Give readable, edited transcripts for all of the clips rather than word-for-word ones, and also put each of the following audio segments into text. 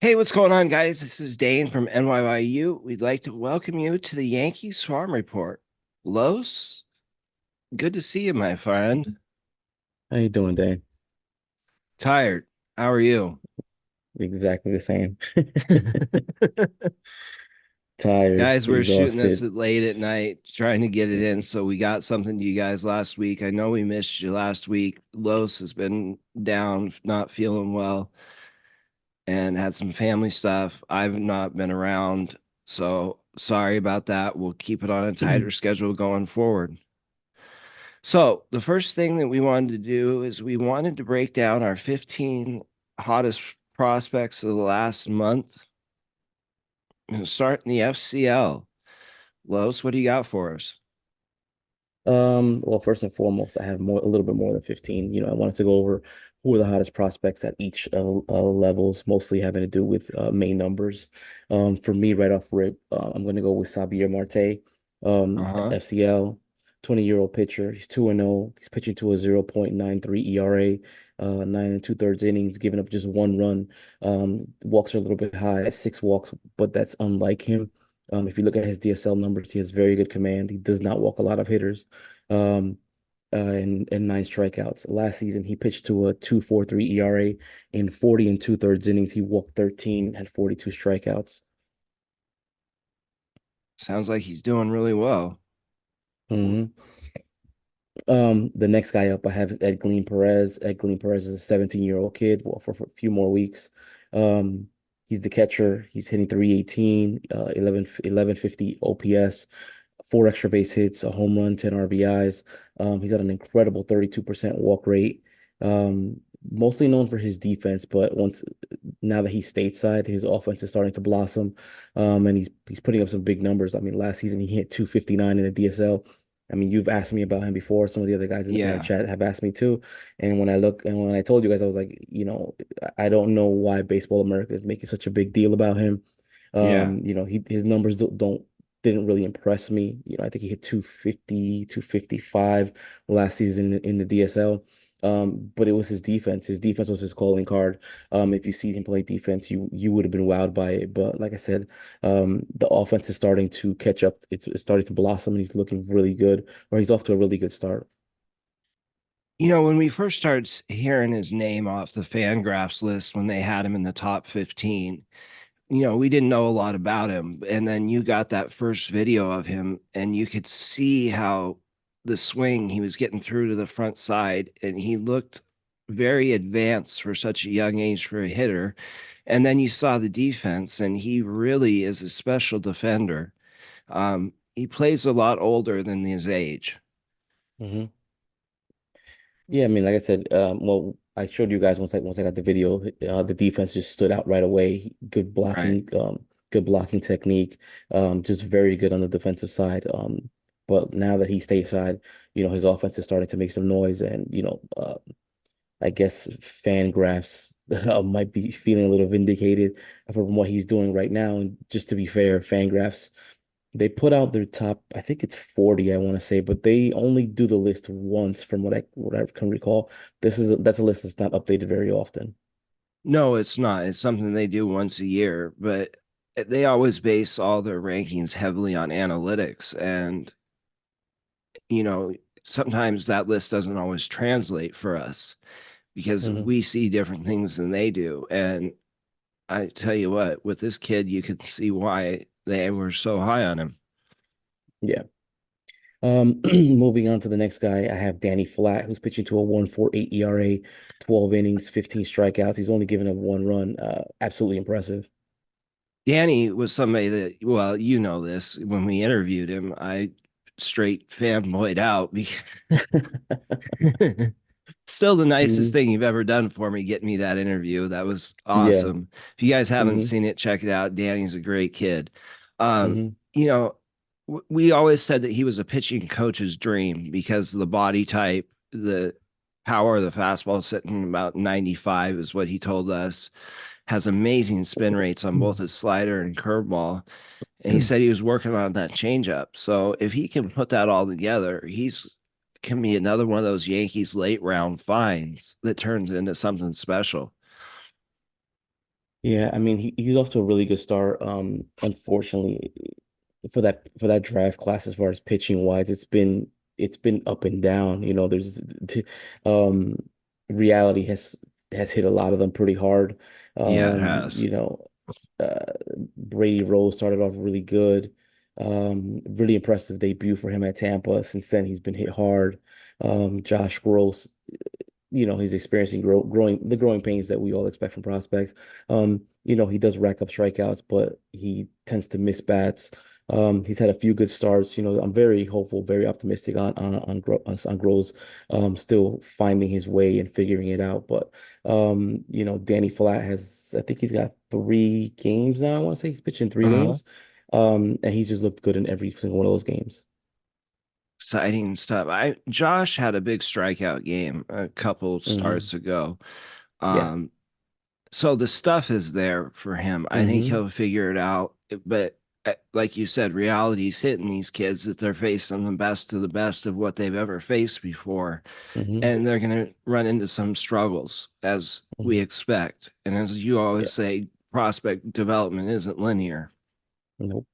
Hey, what's going on, guys? This is Dane from NYYU. We'd like to welcome you to the Yankees Farm Report. Los, good to see you, my friend. How you doing, Dane? Tired. How are you? Exactly the same. Tired, Guys, we're shooting this exhausted. at late at night, trying to get it in. So we got something to you guys last week. I know we missed you last week. Los has been down, not feeling well, and had some family stuff. I've not been around. So sorry about that. We'll keep it on a tighter schedule going forward. So, the first thing that we wanted to do is we wanted to break down our 15 hottest prospects of the last month and start in the FCL. Los, what do you got for us? Well, first and foremost, I have a little bit more than 15. I wanted to go over who are the hottest prospects at each levels, mostly having to do with main numbers. For me, right off rip, I'm going to go with Xavier Marte, Uh-huh. FCL, 20-year-old pitcher. He's 2-0. He's pitching to a 0.93 ERA, 9 and 2/3 innings, giving up just one run. Walks are a little bit high, 6 walks, but that's unlike him. If you look at his DSL numbers, he has very good command. He does not walk a lot of hitters. Um, and 9 strikeouts. Last season, he pitched to a 2.43 ERA in 40 and 2/3 innings. He walked 13, had 42 strikeouts. Sounds like he's doing really well. hmm the next guy up I have is Ed Perez. Ed Perez is a 17-year-old kid, well, for a few more weeks. Um, he's the catcher. He's hitting 318, 1150 OPS, 4 extra base hits, a home run, 10 RBIs. He's got an incredible 32% walk rate. Mostly known for his defense, but now that he's stateside, his offense is starting to blossom. And he's putting up some big numbers. I mean, last season he hit 259 in the DSL. I mean, you've asked me about him before. Some of the other guys in our Yeah. chat have asked me too. And when I told you guys, I was like, I don't know why Baseball America is making such a big deal about him. Yeah. His numbers didn't really impress me. I think he hit 250, 255 last season in the DSL. But it was his defense. His defense was his calling card. If you see him play defense, you would have been wowed by it. But like I said, the offense is starting to catch up. It's starting to blossom, and he's looking really good, or he's off to a really good start. When we first started hearing his name off the Fangraphs list when they had him in the top 15, we didn't know a lot about him. And then you got that first video of him, and you could see how the swing he was getting through to the front side, and he looked very advanced for such a young age for a hitter. And then you saw the defense, and he really is a special defender. He plays a lot older than his age. hmm Yeah, I mean, like I said, well, I showed you guys once I got the video. The defense just stood out right away. Right. Good blocking technique. Just very good on the defensive side. But now that he's stateside, his offense is starting to make some noise, and I guess Fangraphs might be feeling a little vindicated from what he's doing right now. And just to be fair, Fangraphs they put out their top, I think it's 40, I want to say, but they only do the list once from what I can recall. That's a list that's not updated very often. No, it's not. It's something they do once a year, but they always base all their rankings heavily on analytics. And, you know, sometimes that list doesn't always translate for us because hmm we see different things than they do. And I tell you what, with this kid, you can see why they were so high on him. Yeah. Moving on to the next guy, I have Danny Flat, who's pitching to a 1.48 ERA, 12 innings, 15 strikeouts. He's only given up one run. Absolutely impressive. Danny was somebody that, well, you know this, when we interviewed him, I straight fanboyed out because still the nicest hmm thing you've ever done for me, getting me that interview. That was Yeah. awesome. If you guys haven't hmm seen it, check it out. Danny's a great kid. Um, hmm you know, we always said that he was a pitching coach's dream because of the body type, the power of the fastball sitting about 95 is what he told us. Has amazing spin rates on both his slider and curveball. And he said he was working on that changeup. So if he can put that all together, he's can be another one of those Yankees 'late round finds that turns into something special. Yeah, I mean he's off to a really good start. Unfortunately for that draft class as far as pitching wise, it's been up and down. You know, there's um reality has hit a lot of them pretty hard. Yeah, it has. You know, uh Brady Rose started off really good. Really impressive debut for him at Tampa. Since then he's been hit hard. Josh Gross, you know, he's experiencing growing pains that we all expect from prospects. You know, he does rack up strikeouts, but he tends to miss bats. He's had a few good starts. You know, I'm very hopeful, very optimistic on Groves, still finding his way and figuring it out. But you know, Danny Flat has, I think he's got 3 games now. I want to say he's pitching three Uh-huh. games. And he's just looked good in every single one of those games. Exciting stuff. Josh had a big strikeout game a couple Hmm. starts ago. Yeah. Um, so the stuff is there for him. I think Hmm. he'll figure it out. But like you said, reality's hitting these kids that they're facing the best of the best of what they've ever faced before. Hmm. And they're going to run into some struggles as we Hmm. expect. And as you Yeah. always say, prospect development isn't linear. Nope.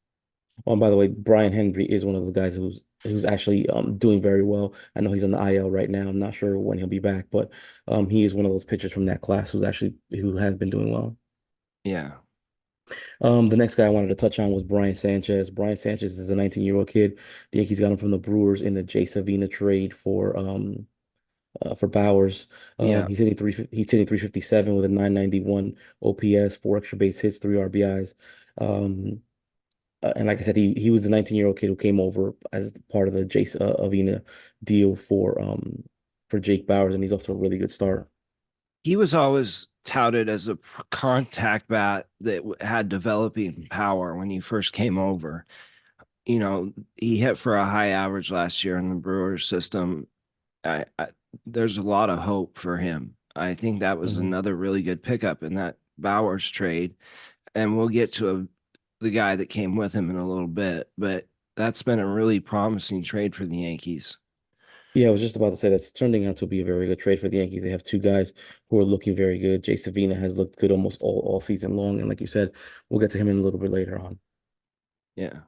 Oh, and by the way, Brian Henry is one of those guys who's actually doing very well. I know he's on the IL right now. I'm not sure when he'll be back, but he is one of those pitchers from that class who has been doing well. Yeah. The next guy I wanted to touch on was Brian Sanchez. Brian Sanchez is a 19-year-old kid. The Yankees got him from the Brewers in the Jay Savina trade for Bowers. Yeah. He's hitting 357 with a 991 OPS, 4 extra base hits, 3 RBIs. Um, and like I said, he was the 19-year-old kid who came over as part of the Jace Avina deal for Jake Bowers, and he's off to a really good start. He was always touted as a contact bat that had developing power when he first came over. You know, he hit for a high average last year in the Brewers system. I there's a lot of hope for him. I think that was Hmm. another really good pickup in that Bowers trade, and we'll get to the guy that came with him in a little bit, but that's been a really promising trade for the Yankees. Yeah, I was just about to say that's turning out to be a very good trade for the Yankees. They have 2 guys who are looking very good. Jay Savina has looked good almost all season long, and like you said, we'll get to him in a little bit later on. Yeah.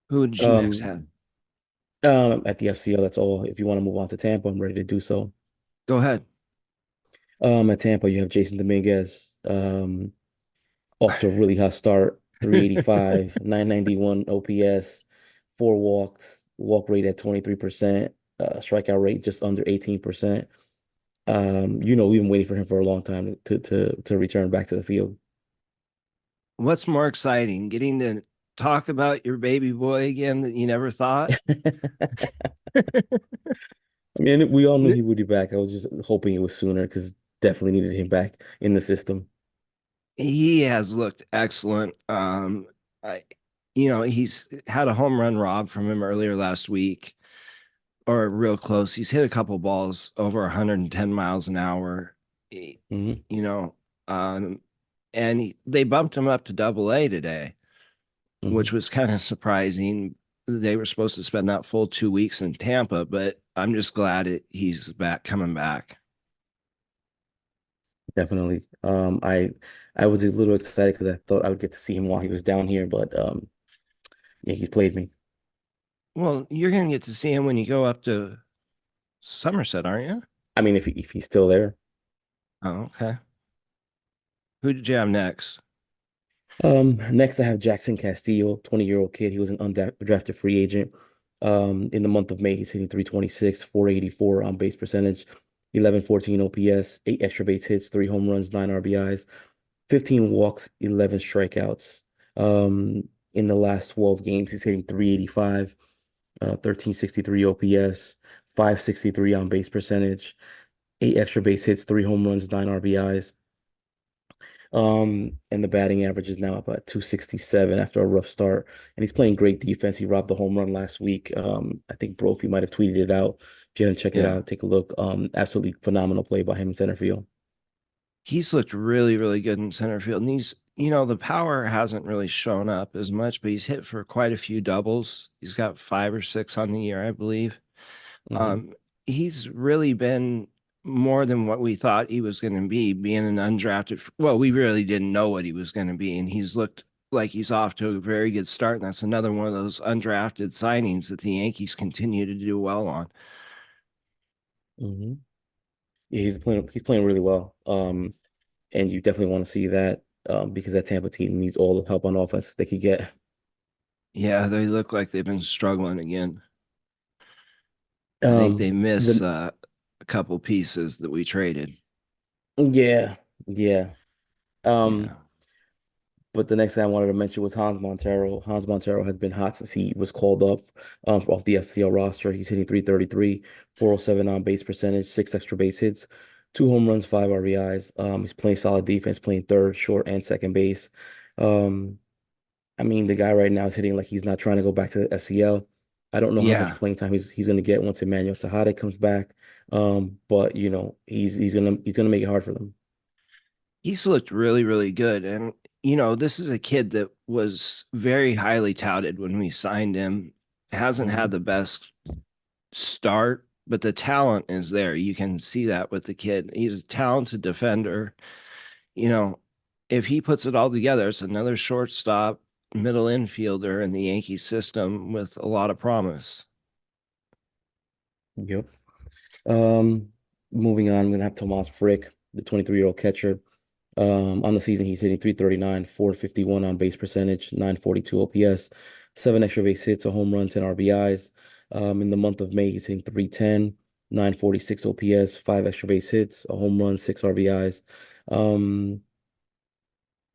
Who did you next Um, have? at the FCL, that's all. If you want to move on to Tampa, I'm ready to do so. Go ahead. At Tampa, you have Jason Dominguez. Off to a really hot start. 385, 991 OPS, 4 walks, walk rate at 23%, strikeout rate just under 18%. You know, we've been waiting for him for a long time to return back to the field. What's more exciting, getting to talk about your baby boy again that you never thought? I mean, we all knew he would be back. I was just hoping it was sooner because definitely needed him back in the system. He has looked excellent. I, he's had a home run robbed from him earlier last week, or real close. He's hit a couple balls over 110 miles an hour. Eh, Hmm. You know, um, and they bumped him up to Double A today, which Hmm. was kind of surprising. They were supposed to spend that full 2 weeks in Tampa, but I'm just glad he's back, coming back. Definitely. I was a little excited because I thought I would get to see him while he was down here, but yeah, he's played me. Well, you're gonna get to see him when you go up to Somerset, aren't you? I mean, if he's still there. Oh, okay. Who did you have next? Next I have Jackson Castillo, 20-year-old kid. He was an undrafted free agent. In the month of May, he's hitting 326, 484 on base percentage, 1114 OPS, 8 extra base hits, 3 home runs, 9 RBIs, 15 walks, 11 strikeouts. In the last 12 games, he's hitting 385, 1363 OPS, 563 on base percentage, 8 extra base hits, 3 home runs, 9 RBIs. And the batting average is now about 267 after a rough start. And he's playing great defense. He robbed the home run last week. I think Brophy might have tweeted it out. If you haven't checked it Yeah. out, take a look. Absolutely phenomenal play by him in center field. He's looked really, really good in center field. And the power hasn't really shown up as much, but he's hit for quite a few doubles. He's got 5 or 6 on the year, I believe. Hmm. Um, he's really been. more than what we thought he was going to be, being an undrafted. Well, we really didn't know what he was going to be, and he's looked like he's off to a very good start. And that's another one of those undrafted signings that the Yankees continue to do well on. Hmm. Yeah, he's playing really well. And you definitely want to see that because that Tampa team needs all the help on offense they could get. Yeah, they look like they've been struggling again. I think they Um, miss the a couple pieces that we traded. Yeah, yeah. Yeah, Um, but the next thing I wanted to mention was Hans Montero. Hans Montero has been hot since he was called up off the FCL roster. He's hitting 333, 407 on base percentage, six extra base hits, two home runs, five RBIs. He's playing solid defense, playing third, short, and second base. Um, I mean, the guy right now is hitting like he's not trying to go back to the FCL. I don't know how much yeah. playing time he's going to get once Emmanuel Tejada comes back. But he's gonna make it hard for them. He's looked really, really good. And, this is a kid that was very highly touted when we signed him. Hasn't had Mhm. the best start, but the talent is there. You can see that with the kid. He's a talented defender. You know, if he puts it all together, it's another shortstop, middle infielder in the Yankee system with a lot of promise. Yep. Um, Moving on, I'm gonna have Tomas Frick, the 23-year-old catcher. On the season, he's hitting 339, 451 on base percentage, 942 OPS, seven extra base hits, a home run, 10 RBIs. In the month of May, he's hitting 310, 946 OPS, five extra base hits, a home run, six RBIs. Um,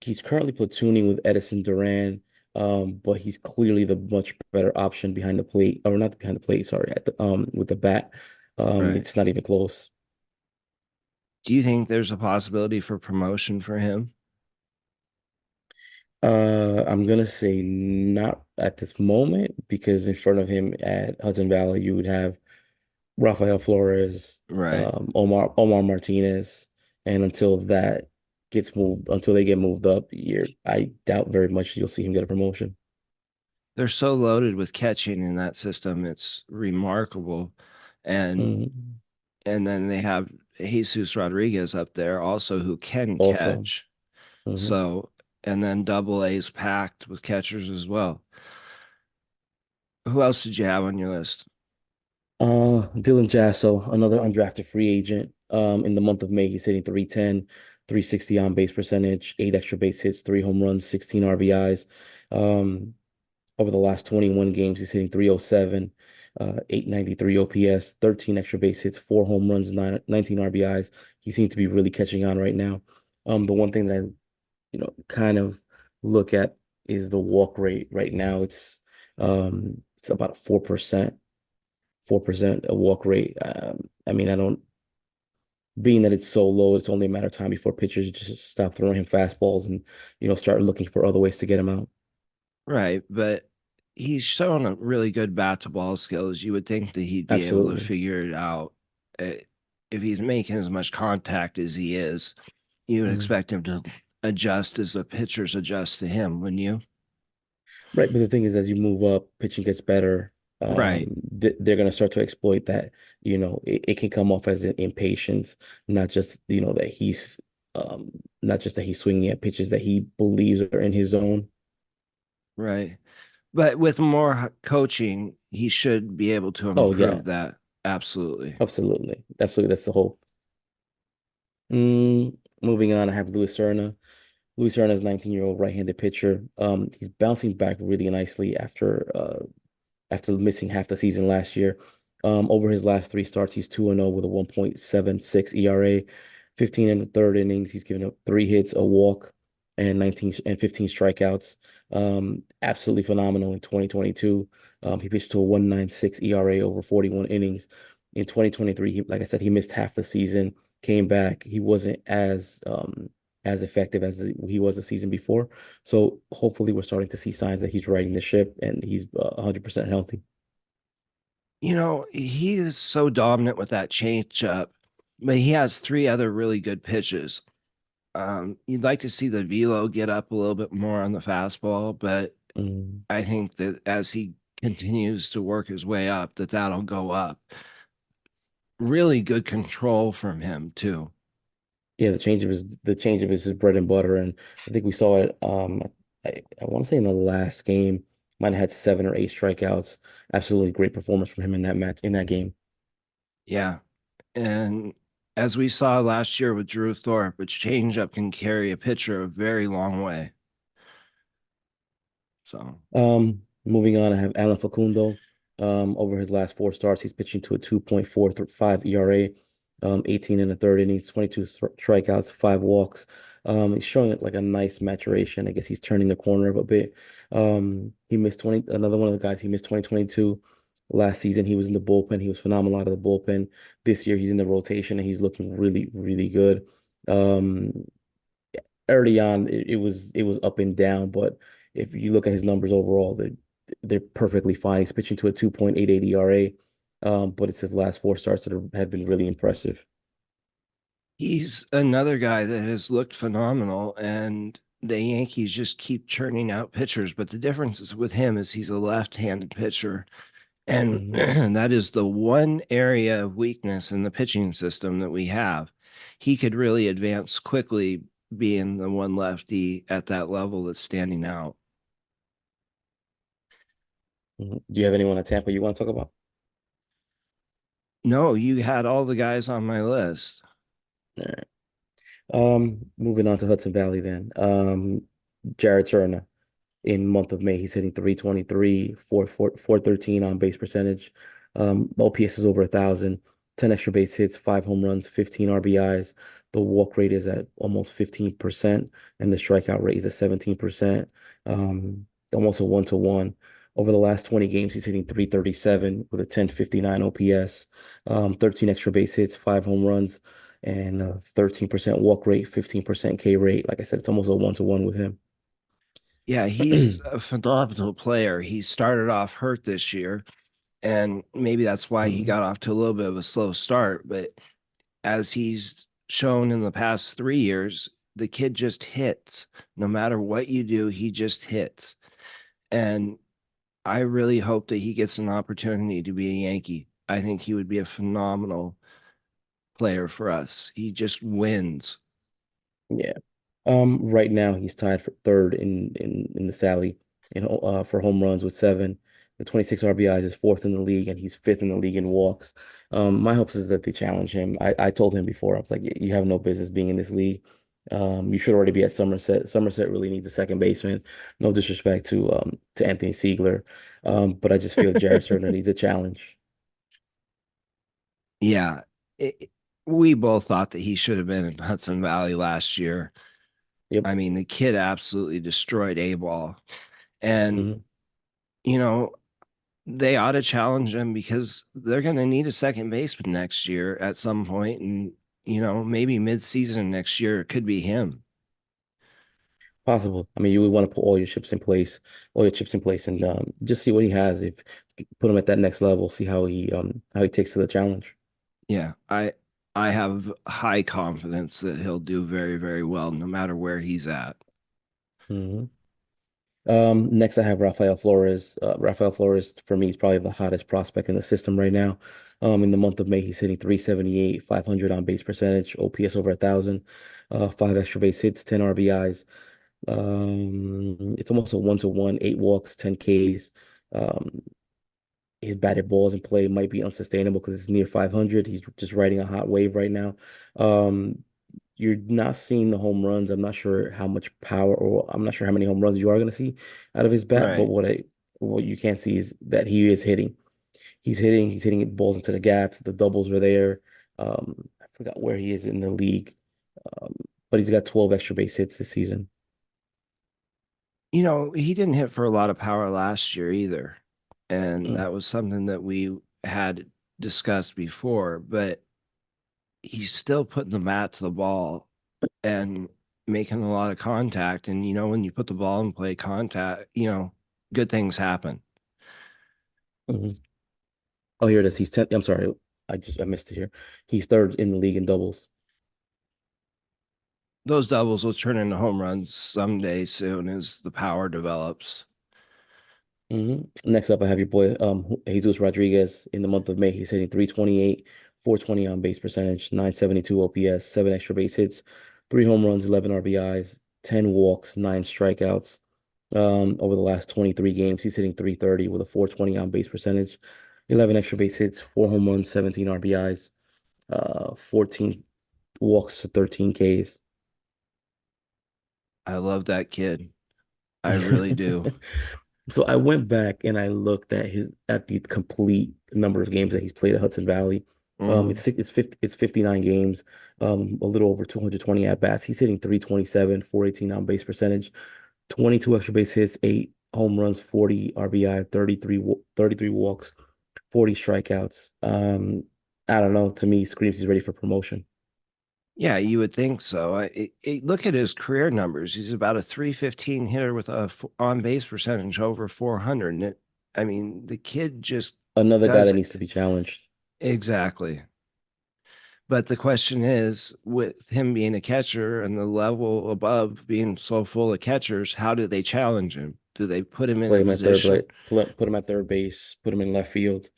he's currently platooning with Edison Duran, but he's clearly the much better option behind the plate, or not behind the plate, sorry, at the with the bat. Right. It's not even close. Do you think there's a possibility for promotion for him? I'm gonna say not at this moment because in front of him at Hudson Valley, you would have Rafael Flores, Right. Omar Martinez, and until they get moved up, I doubt very much you'll see him get a promotion. They're so loaded with catching in that system. It's remarkable. And Mhm. and then they have Jesus Rodriguez up there also who can Also, catch. mhm. So, and then double A's packed with catchers as well. Who else did you have on your list? Dylan Jasso, another undrafted free agent. In the month of May, he's hitting 310, 360 on base percentage, eight extra base hits, three home runs, 16 RBIs. Um, Over the last 21 games, he's hitting 307, 893 OPS, 13 extra base hits, four home runs, 19 RBIs. He seems to be really catching on right now. The one thing that I, kind of look at is the walk rate right now. It's about 4% a walk rate. I mean, I don't, being that it's so low, it's only a matter of time before pitchers just stop throwing him fastballs and, start looking for other ways to get him out. Right, but he's shown a really good bat to ball skills. You would think that he'd be able to Absolutely. figure it out. Uh, If he's making as much contact as he is, you would Mhm. expect him to adjust as the pitchers adjust to him, wouldn't you? Right, but the thing is, as you move up, pitching gets better. Right, They're going to start to exploit that. It can come off as an impatience, not just, um, not just that he's swinging at pitches that he believes are in his zone. right. But with more coaching, he should be able to Oh yeah, improve that. Absolutely. absolutely, absolutely. That's the whole. Moving on, I have Luis Serna. Luis Serna is 19-year-old right-handed pitcher. He's bouncing back really nicely after missing half the season last year. Over his last three starts, he's 2-0 with a 1.76 ERA. 15 in the third innings, he's given up three hits, a walk, and 19 and 15 strikeouts. Absolutely phenomenal in 2022. He pitched to a 1.96 ERA over 41 innings. In 2023, like I said, he missed half the season, came back. He wasn't as effective as he was the season before. So hopefully we're starting to see signs that he's riding the ship and he's 100% healthy. He is so dominant with that changeup, but he has three other really good pitches. You'd like to see the velo get up a little bit more on the fastball, but Mm. I think that as he continues to work his way up, that'll go up. really good control from him too. Yeah, the change of his bread and butter, and I think we saw it. I want to say in the last game, might have had 7 or 8 strikeouts. Absolutely great performance from him in that match in that game. Yeah. And as we saw last year with Drew Thorpe, a changeup can carry a pitcher a very long way. So Moving on, I have Alan Facundo. Over his last 4 starts, he's pitching to a 2.45 ERA, 18 and a third innings, 22 strikeouts, 5 walks. He's showing it like a nice maturation. I guess he's turning the corner a bit. He missed 20, another one of the guys, he missed 2022. Last season, he was in the bullpen. He was phenomenal out of the bullpen. This year, he's in the rotation and he's looking really, really good. Um, Early on it was up and down, but if you look at his numbers overall, they're perfectly fine. He's pitching to a 2.88 ERA, but it's his last 4 starts that have been really impressive. he's another guy that has looked phenomenal, and the Yankees just keep churning out pitchers. But the difference is with him is he's a left-handed pitcher, and Hmm. that is the one area of weakness in the pitching system that we have. He could really advance quickly, being the one lefty at that level that's standing out. Do you have anyone at Tampa you want to talk about? No, you had all the guys on my list. All right. Moving on to Hudson Valley then. Jared Turner. In month of May, he's hitting 323, 413 on base percentage. The OPS is over 1,000, 10 extra base hits, 5 home runs, 15 RBIs. The walk rate is at almost 15%, and the strikeout rate is at 17%. Almost a 1-to-1. Over the last 20 games, he's hitting 337 with a 1059 OPS, 13 extra base hits, 5 home runs, and 13% walk rate, 15% K rate. Like I said, it's almost a 1-to-1 with him. Yeah, he's a phenomenal player. He started off hurt this year, and maybe that's why he Mhm. got off to a little bit of a slow start. But as he's shown in the past 3 years, the kid just hits. No matter what you do, he just hits. And I really hope that he gets an opportunity to be a Yankee. I think he would be a phenomenal player for us. He just wins. Yeah. Right now he's tied for third in the Sally for home runs with 7. The 26 RBIs is fourth in the league, and he's fifth in the league in walks. My hopes is that they challenge him. I told him before, I was like, you have no business being in this league. You should already be at Somerset. Somerset really needs a second baseman. No disrespect to Anthony Siegler. But I just feel Jared Turner needs a challenge. Yeah. It, we both thought that he should have been in Hudson Valley last year. Yep. I mean, the kid absolutely destroyed A ball. And, Hmm. you know, they ought to challenge him because they're going to need a second baseman next year at some point. And, maybe mid-season next year, it could be him. Possible. I mean, you would want to put all your chips in place, and just see what he has. If put him at that next level, see how he takes to the challenge. Yeah. I have high confidence that he'll do very, very well no matter where he's at. Hmm. Next I have Rafael Flores. Rafael Flores for me is probably the hottest prospect in the system right now. In the month of May, he's hitting 378, 500 on base percentage, OPS over 1,000, 5 extra base hits, 10 RBIs. It's almost a 1-to-1, 8 walks, 10 Ks. Um, his batted balls in play might be unsustainable because it's near 500. He's just riding a hot wave right now. Um, you're not seeing the home runs. I'm not sure how much power, or I'm not sure how many home runs you are going to see out of his bat. But Right. what you can see is that he is hitting. He's hitting balls into the gaps. The doubles are there. I forgot where he is in the league, um, but he's got 12 extra base hits this season. He didn't hit for a lot of power last year either. And Mm, that was something that we had discussed before, but he's still putting the bat to the ball and making a lot of contact. And, when you put the ball in play contact, good things happen. mhm. Oh, here it is. He's 10. I'm sorry. I missed it here. He's third in the league in doubles. Those doubles will turn into home runs someday soon as the power develops. Next up, I have your boy Jesus Rodriguez. In the month of May, he's hitting 328, 420 on base percentage, 972 OPS, seven extra base hits, three home runs, 11 RBIs, 10 walks, nine strikeouts. Over the last 23 games, he's hitting 330 with a 420 on base percentage, 11 extra base hits, four home runs, 17 RBIs, 14 walks to 13 Ks. I love that kid. I really do. So I went back and I looked at the complete number of games that he's played at Hudson Valley. Mhm. It's 59 games, a little over 220 at bats. He's hitting 327, 418 on base percentage, 22 extra base hits, eight home runs, 40 RBI, 33 walks, 40 strikeouts. I don't know. To me, screams he's ready for promotion. Yeah, you would think so. Look at his career numbers. He's about a 315 hitter with a on base percentage over 400. And I mean, the kid just Another guy does that it. needs to be challenged. Exactly. But the question is, with him being a catcher and the level above being so full of catchers, how do they challenge him? Do they put him in Play a him at third position? base, put him at third base, put him in left field,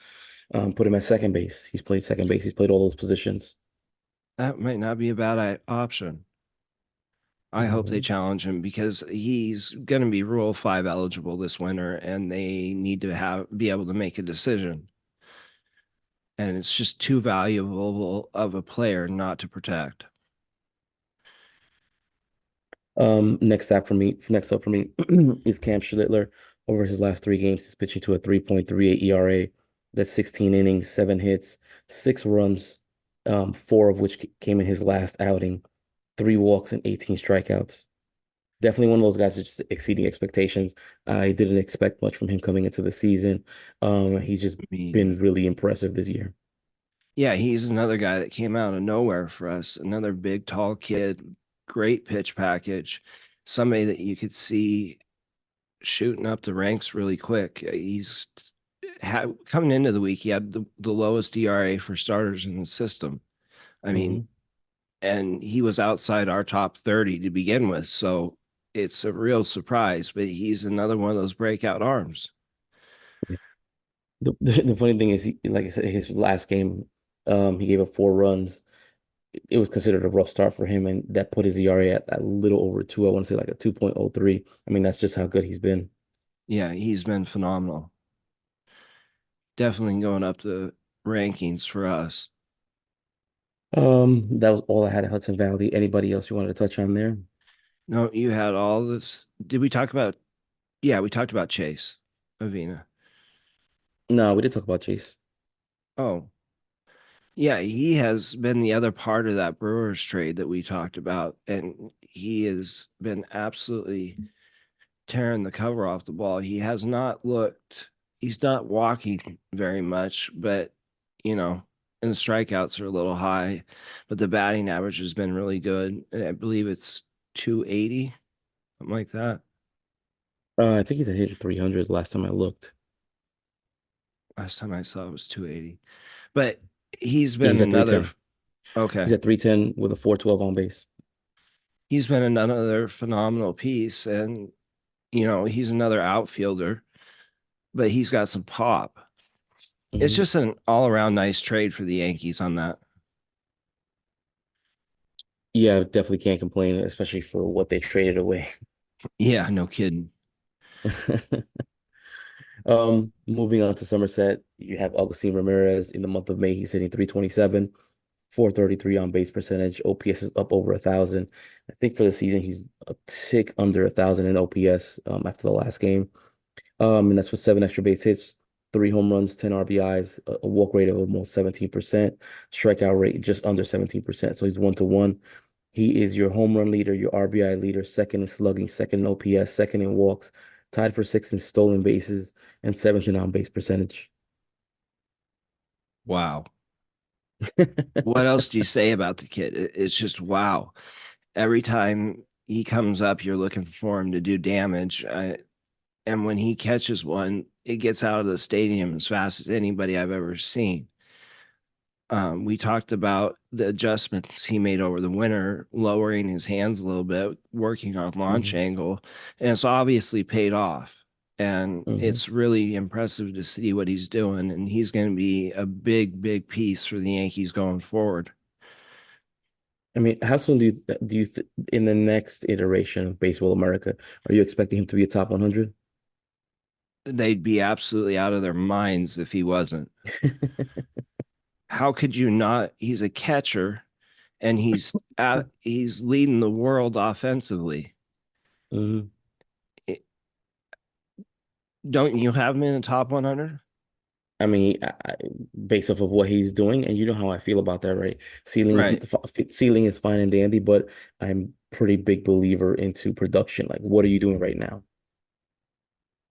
put him at second base. He's played second base. He's played all those positions. That might not be a bad option. I hope they Mhm. challenge him because he's going to be Rule 5 eligible this winter, and they need to be able to make a decision. And it's just too valuable of a player not to protect. Next up for me is Cam Schlittler. Over his last three games, he's pitching to a 3.38 ERA. That's 16 innings, seven hits, six runs, four of which came in his last outing, three walks and 18 strikeouts. Definitely one of those guys that's just exceeding expectations. I didn't expect much from him coming into the season. He's just I mean, been really impressive this year. yeah, he's another guy that came out of nowhere for us. Another big, tall kid, great pitch package, somebody that you could see shooting up the ranks really quick. He's coming into the week, he had the lowest ERA for starters in the system. I mean, Mhm. and he was outside our top 30 to begin with. So it's a real surprise, but he's another one of those breakout arms. The funny thing is, like I said, his last game, he gave up four runs. It was considered a rough start for him, and that put his ERA at a little over two. I want to say like a 2.03. I mean, that's just how good he's been. Yeah, he's been phenomenal. Definitely going up the rankings for us. That was all I had at Hudson Valley. Anybody else you wanted to touch on there? No, you had all this. Did we talk about? Yeah, we talked about Chase Avina. No, we did talk about Chase. Oh, yeah, he has been the other part of that Brewers trade that we talked about, and he has been absolutely tearing the cover off the ball. He has not looked, he's not walking very much, but you know, and the strikeouts are a little high, but the batting average has been really good. And I believe it's 280, something like that. I think he's at hit 300 last time I looked. Last time I saw it was 280. But he's Yeah, been he's at another, 310. He's okay. at 310 with a 412 on base. He's been another phenomenal piece. And, he's another outfielder, but he's got some pop. It's Mhm. just an all around nice trade for the Yankees on that. Yeah, definitely can't complain, especially for what they traded away. Yeah, no kidding. Moving on to Somerset, you have Augustine Ramirez in the month of May. He's hitting 327, 433 on base percentage. OPS is up over 1,000. I think for the season, he's a tick under 1,000 in OPS after the last game. And that's with seven extra base hits, three home runs, 10 RBIs, a walk rate of almost 17%, strikeout rate just under 17%. So he's 1-to-1. He is your home run leader, your RBI leader, second in slugging, second in OPS, second in walks, tied for sixth in stolen bases, and seventh in on base percentage. Wow. What else do you say about the kid? It's just wow. Every time he comes up, you're looking for him to do damage. And when he catches one, it gets out of the stadium as fast as anybody I've ever seen. We talked about the adjustments he made over the winter, lowering his hands a little bit, working on launch Mhm. angle, and it's obviously paid off. and Hmm. it's really impressive to see what he's doing. And he's going to be a big, big piece for the Yankees going forward. I mean, how soon do you th in the next iteration of Baseball America, are you expecting him to be a top 100? They'd be absolutely out of their minds if he wasn't. How could you not? He's a catcher, and he's leading the world offensively. Hmm. It- don't you have him in the top 100? I mean, based off of what he's doing, and you know how I feel about that, right? Right. Ceiling is fine and dandy, but I'm pretty big believer into production. Like, what are you doing right now?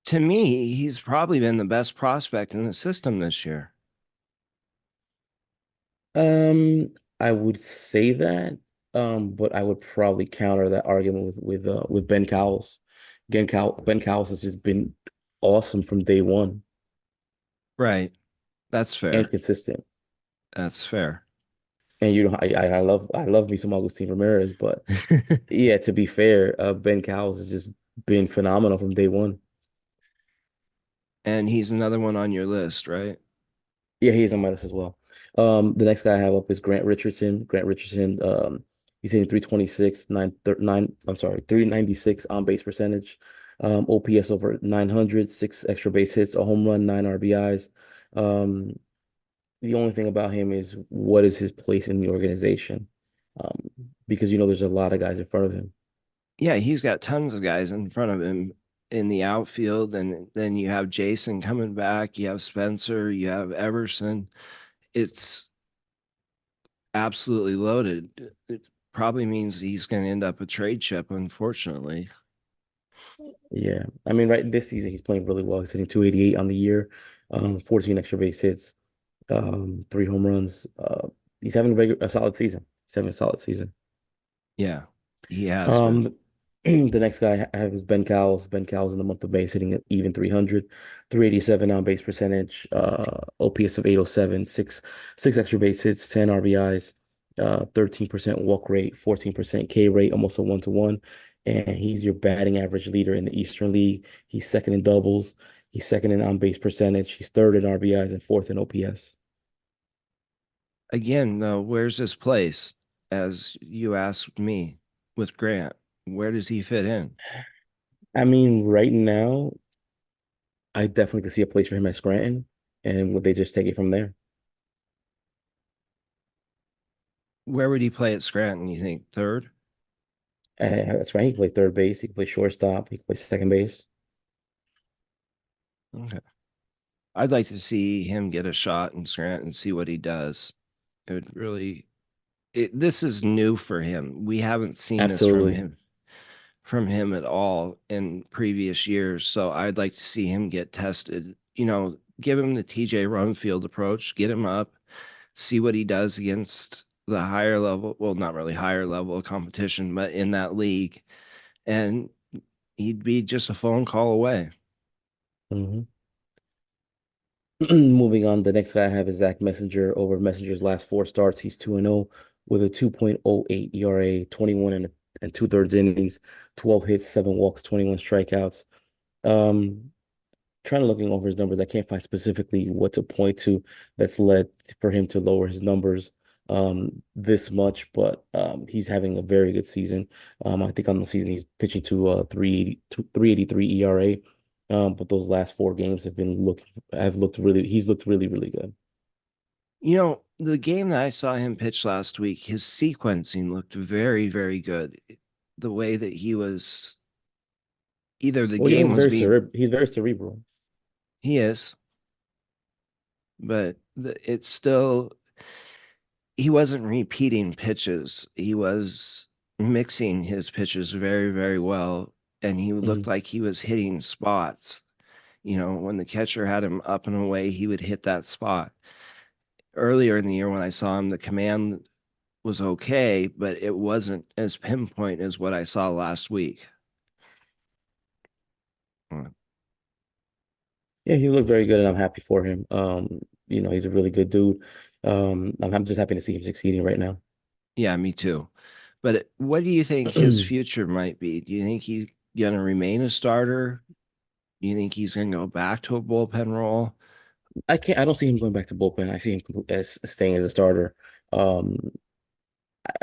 To me, he's probably been the best prospect in the system this year. Um, I would say that, but I would probably counter that argument with Ben Cowles. Ben Cowles has just been awesome from day one Right. That's and fair. consistent. That's fair. And you know, I love me some Augustine Ramirez, but yeah, to be fair, Ben Cowles has just been phenomenal from day one. And he's another one on your list, right? Yeah, he is on my list as well. The next guy I have up is Grant Richardson. Grant Richardson, he's hitting 326, 396 on base percentage, OPS over 900, six extra base hits, a home run, nine RBIs. Um, the only thing about him is what is his place in the organization? Um, because you know there's a lot of guys in front of him. Yeah, he's got tons of guys in front of him in the outfield. And then you have Jason coming back. You have Spencer. You have Everson. It's absolutely loaded. It probably means he's going to end up a trade chip, unfortunately. Yeah, I mean, right this season he's playing really well. He's hitting 288 on the year, 14 extra base hits, three home runs. He's having a solid season. He's having a solid season. Yeah, he has been. Um, the next guy I have is Ben Cowles. Ben Cowles in the month of May sitting at even 300, 387 on base percentage, OPS of 807, six extra base hits, 10 RBIs, 13% walk rate, 14% K rate, almost a 1-to-1. And he's your batting average leader in the Eastern League. He's second in doubles. He's second in on base percentage. He's third in RBIs and fourth in OPS. Again, though, where's his place? As you asked me with Grant, where does he fit in? I mean, right now, I definitely could see a place for him at Scranton, and would they just take it from there? Where would he play at Scranton, you think? Third? That's right. He can play third base. He can play shortstop. He can play second base. Okay. I'd like to see him get a shot in Scranton and see what he does. It would really this is new for him. We haven't seen this Absolutely. from him at all in previous years. So I'd like to see him get tested. Give him the TJ Rumfield approach, get him up, see what he does against the higher level, well, not really higher level of competition, but in that league. And he'd be just a phone call away. Hmm. Moving on, the next guy I have is Zach Messenger. Over Messenger's last four starts, he's 2-0 with a 2.08 ERA, 21 and two-thirds innings, 12 hits, seven walks, 21 strikeouts. Um, Trying to looking over his numbers, I can't find specifically what to point to that's led for him to lower his numbers this much, but he's having a very good season. I think on the season he's pitching to 380 to 383 ERA. But those last four games have looked really he's looked really, really good. The game that I saw him pitch last week, his sequencing looked very, very good. The way that he was, either the Well, yeah, game was being, he's very cerebral. he is, but it's still, he wasn't repeating pitches. He was mixing his pitches very, very well. And he looked Mhm. like he was hitting spots. When the catcher had him up and away, he would hit that spot. Earlier in the year, when I saw him, the command was okay, but it wasn't as pinpoint as what I saw last week. Mm. Yeah, he looked very good, and I'm happy for him. He's a really good dude. I'm just happy to see him succeeding right now. Yeah, me too. But what do you think his future might be? Do you think he's gonna remain a starter? You think he's going to go back to a bullpen role? I don't see him going back to bullpen. I see him as staying as a starter. Um,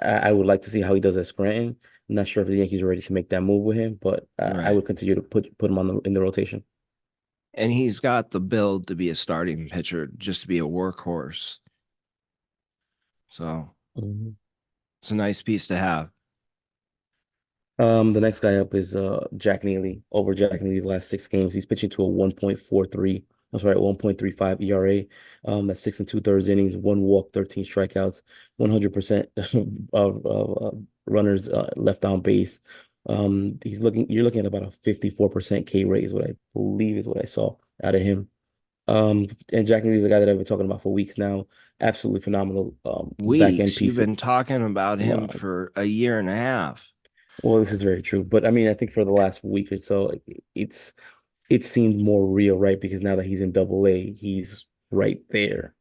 I would like to see how he does at Scranton. I'm not sure if the Yankees are ready to make that move with him, but I Right. would continue to put him on in the rotation. And he's got the build to be a starting pitcher, just to be a workhorse. So Mhm. it's a nice piece to have. The next guy up is Jack Neely. Over Jack Neely's last 6 games, he's pitching to a 1.43. That's right, 1.35 ERA. That's 6 and 2/3 innings, one walk, 13 strikeouts, 100% of runners left on base. You're looking at about a 54% K rate is what I believe is what I saw out of him. And Jack Neely's a guy that I've been talking about for weeks now. Absolutely phenomenal back end Weeks. You've piece. been talking about him Well, for a year and a half. well, this is very true, but I mean, I think for the last week or so, it's it seemed more real, right? Because now that he's in Double A, he's right there,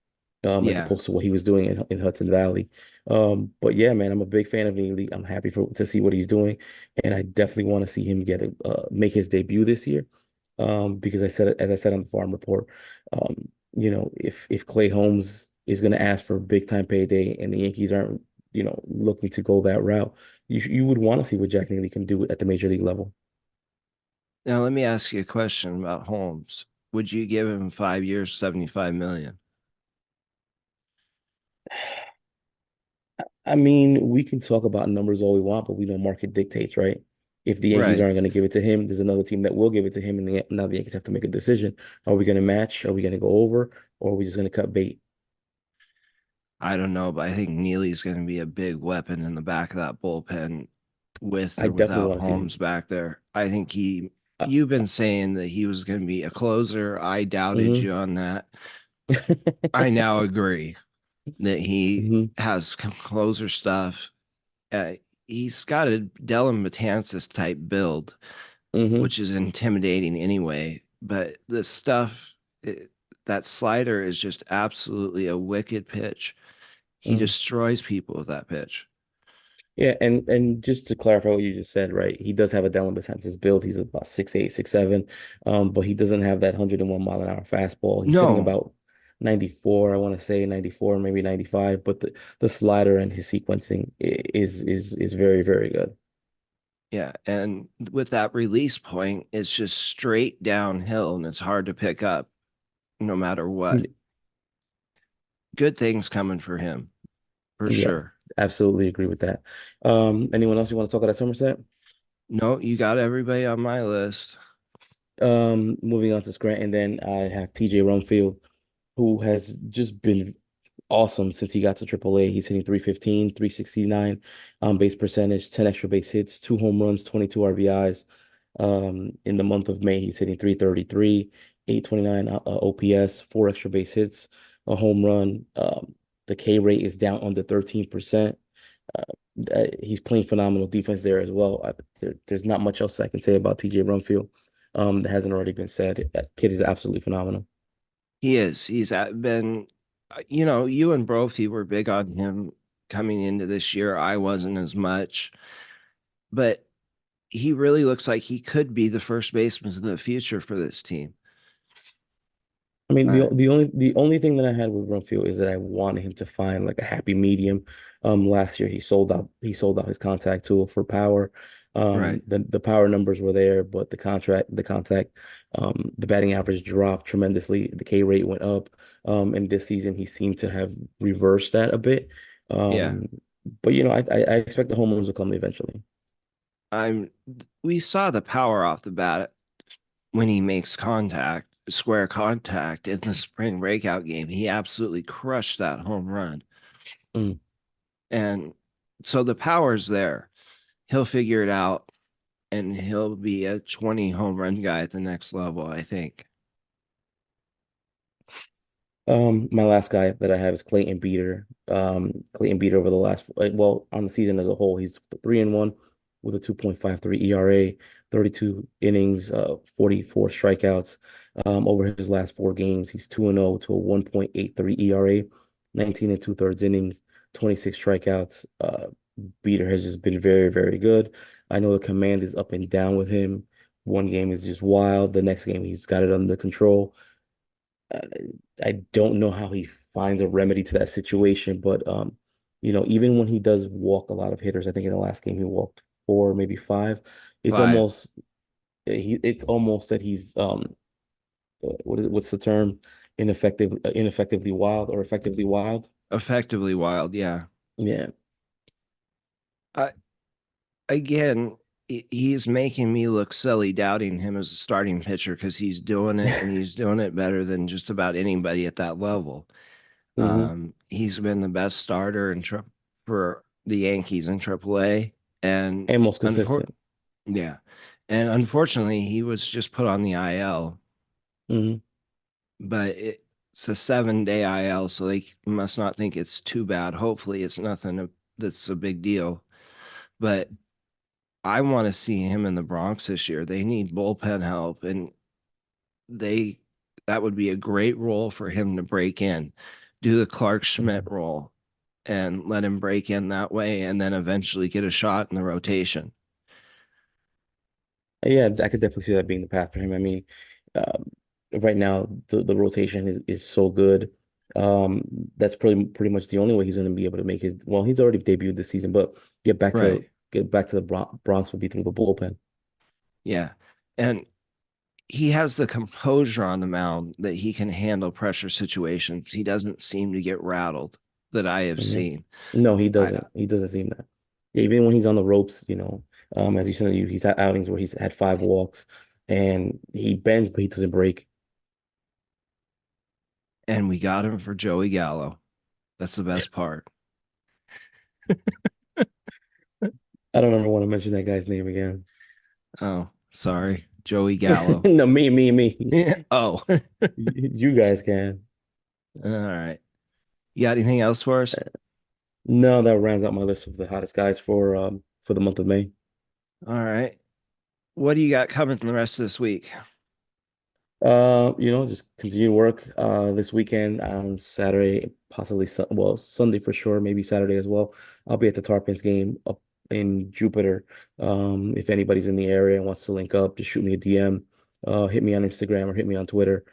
as Yeah. opposed to what he was doing in Hudson Valley. But yeah, man, I'm a big fan of Neely. I'm happy to see what he's doing, and I definitely want to see him make his debut this year. Because as I said on the farm report, if Clay Holmes is going to ask for a big time payday and the Yankees aren't, looking to go that route, you would want to see what Jack Neely can do at the major league level. Now let me ask you a question about Holmes. Would you give him 5 years, 75 million? I mean, we can talk about numbers all we want, but we know market dictates, right? If the Yankees Right. aren't going to give it to him, there's another team that will give it to him, and now the Yankees have to make a decision. Are we going to match? Are we going to go over? Or are we just going to cut bait? I don't know, but I think Neely's going to be a big weapon in the back of that bullpen with I or definitely without want to see Holmes back there. I think it. you've been saying that he was going to be a closer. I doubted Hmm you on that. I now agree that he hmm has closer stuff. Uh, he's got a Dylan Betances type build, hmm which is intimidating anyway. But the stuff, that slider is just absolutely a wicked pitch. He hmm destroys people with that pitch. Yeah, and just to clarify what you just said, right? He does have a Dellin Betances build. He's about 6'8", 6'7", but he doesn't have that 101 mile an hour fastball. He's sitting No, about 94, I want to say 94, maybe 95, but the slider and his sequencing is very, very good. yeah. And with that release point, it's just straight downhill and it's hard to pick up no matter what. Good things coming for him, for Yeah, sure. absolutely agree with that. Anyone else you want to talk about at Somerset? No, you got everybody on my list. Moving on to Scranton, then I have TJ Rumfield, who has just been awesome since he got to AAA. He's hitting 315, 369 on base percentage, 10 extra base hits, 2 home runs, 22 RBIs. In the month of May, he's hitting 333, 829 OPS, 4 extra base hits, a home run. The K rate is down under 13%. Uh, he's playing phenomenal defense there as well. There's not much else I can say about TJ Rumfield that hasn't already been said. That kid is absolutely phenomenal. He is. Been, you and Brophy were big on him coming into this year. I wasn't as much, but he really looks like he could be the first baseman in the future for this team. I mean, Uh, the only thing that I had with Brumfield is that I wanted him to find like a happy medium. Last year he sold out his contact tool for power. right. The power numbers were there, but the batting average dropped tremendously. The K rate went up. And this season he seemed to have reversed that a bit. Yeah. Um, but I expect the home runs will come eventually. I'm, we saw the power off the bat when he makes contact, square contact in the spring breakout game. He absolutely crushed that home run. Mm. And so the power's there. He'll figure it out and he'll be a 20 home run guy at the next level, I think. My last guy that I have is Clayton Beater. Clayton Beater over the last, well, on the season as a whole, he's 3-1 with a 2.53 ERA, 32 innings, 44 strikeouts. Over his last 4 games, he's 2-0 to a 1.83 ERA, 19 and 2/3 innings, 26 strikeouts. Beater has just been very, very good. I know the command is up and down with him, One game is just wild. The next game he's got it under control. Uh, I don't know how he finds a remedy to that situation, but even when he does walk a lot of hitters, I think in the last game he walked four, maybe five. It's Five. almost it's almost that he's what's the term? Ineffectively wild or effectively wild. Effectively wild, yeah. Yeah. I again, he's making me look silly doubting him as a starting pitcher because he's doing it and he's doing it better than just about anybody at that level. Hmm. He's been the best starter for the Yankees in AAA, and And most unfor consistent. yeah, and unfortunately, he was just put on the IL, Hmm. but it's a 7-day IL, so they must not think it's too bad. Hopefully, it's nothing that's a big deal, but I want to see him in the Bronx this year. They need bullpen help, and they that would be a great role for him to break in. Do the Clark Schmidt role and let him break in that way, and then eventually get a shot in the rotation. Yeah, I could definitely see that being the path for him. I mean, um, right now the rotation is so good. Um, that's pretty much the only way he's going to be able to make his. Well, he's already debuted this season, but Right. get back to the Bronx would be through the bullpen. Yeah. And he has the composure on the mound that he can handle pressure situations. He doesn't seem to get rattled that I have Hmm. seen. No, he I doesn't. He doesn't seem that. Yeah, even when he's on the ropes, as you said, he's had outings where he's had five walks and he bends, but he doesn't break. and we got him for Joey Gallo. That's the best part. I don't ever want to mention that guy's name again. Oh, sorry. Joey Gallo. No, me. Yeah. Oh. You guys can. All right. You got anything else for us? No, that rounds out my list of the hottest guys for the month of May. All right. What do you got coming the rest of this week? Just continue to work this weekend on Saturday, possibly Sunday for sure, maybe Saturday as well. I'll be at the Tarpons game up in Jupiter. If anybody's in the area and wants to link up, just shoot me a DM. Hit me on Instagram or hit me on Twitter.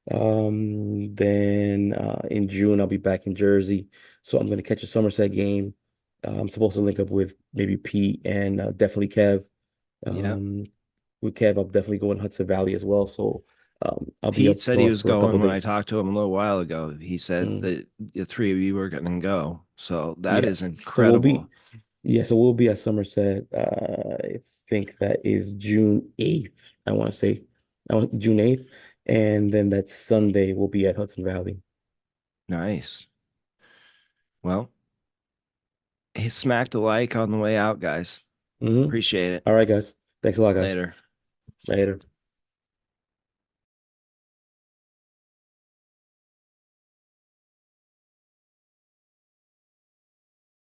Then in June I'll be back in Jersey, so I'm gonna catch a Somerset game. I'm supposed to link up with maybe Pete and definitely Kev. Yep. Um, with Kev, I'll definitely go in Hudson Valley as well. So I'll be Pete up said he north was for a couple going when I days. talked to him a little while ago. He said Mm, that the three of you were going to go. So that yeah. is So incredible. we'll be at Somerset. I think that is June 8th. I want to say June 8th. And then that Sunday we'll be at Hudson Valley. Nice. Well, he smacked the like on the way out, guys. Hmm. Appreciate it. All right, guys. Thanks a lot, guys. Later. Later.